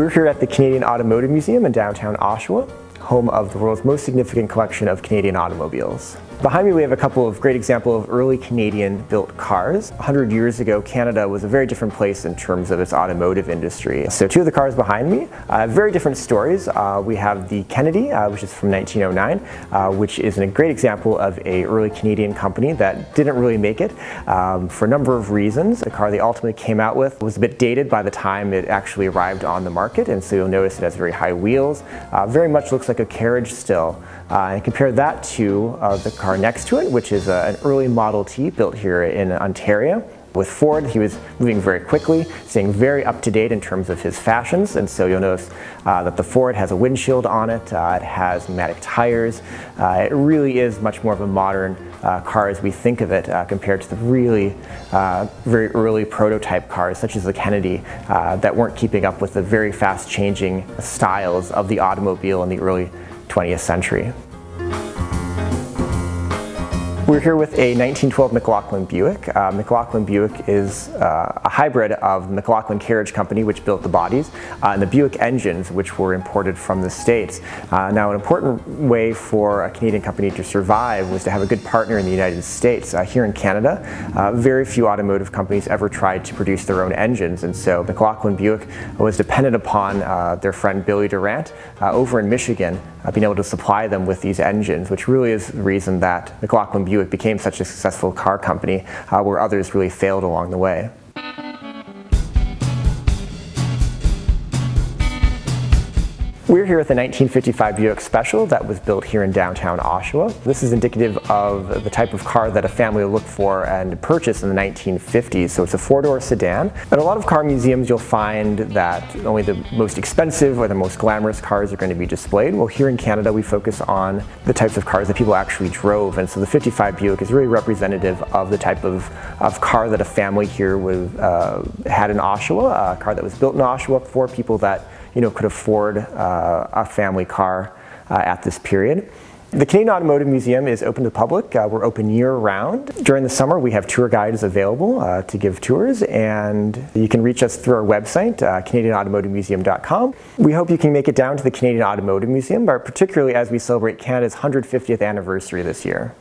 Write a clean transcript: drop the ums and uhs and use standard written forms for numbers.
We're here at the Canadian Automotive Museum in downtown Oshawa, home of the world's most significant collection of Canadian automobiles. Behind me we have a couple of great examples of early Canadian built cars. 100 years ago, Canada was a very different place in terms of its automotive industry. So two of the cars behind me have very different stories. We have the Kennedy, which is from 1909, which is a great example of an early Canadian company that didn't really make it for a number of reasons. The car they ultimately came out with was a bit dated by the time it actually arrived on the market, and so you'll notice it has very high wheels, very much looks like a carriage still. And compare that to the car next to it, which is an early Model T built here in Ontario. With Ford, he was moving very quickly, staying very up to date in terms of his fashions, and so you'll notice that the Ford has a windshield on it, it has pneumatic tires. It really is much more of a modern car as we think of it compared to the really very early prototype cars such as the Kennedy that weren't keeping up with the very fast changing styles of the automobile in the early 20th century. We're here with a 1912 McLaughlin Buick. McLaughlin Buick is a hybrid of the McLaughlin Carriage Company, which built the bodies, and the Buick engines, which were imported from the States. Now, an important way for a Canadian company to survive was to have a good partner in the United States. Here in Canada, very few automotive companies ever tried to produce their own engines, and so McLaughlin Buick was dependent upon their friend Billy Durant over in Michigan being able to supply them with these engines, which really is the reason that McLaughlin Buick became such a successful car company where others really failed along the way. We're here at the 1955 Buick Special that was built here in downtown Oshawa. This is indicative of the type of car that a family will look for and purchase in the 1950s. So it's a four-door sedan. At a lot of car museums you'll find that only the most expensive or the most glamorous cars are going to be displayed. Well, here in Canada we focus on the types of cars that people actually drove, and so the 55 Buick is really representative of the type of car that a family here had in Oshawa, a car that was built in Oshawa for people that could afford a family car at this period. The Canadian Automotive Museum is open to the public. We're open year-round. During the summer we have tour guides available to give tours, and you can reach us through our website, CanadianAutomotiveMuseum.com. We hope you can make it down to the Canadian Automotive Museum, but particularly as we celebrate Canada's 150th anniversary this year.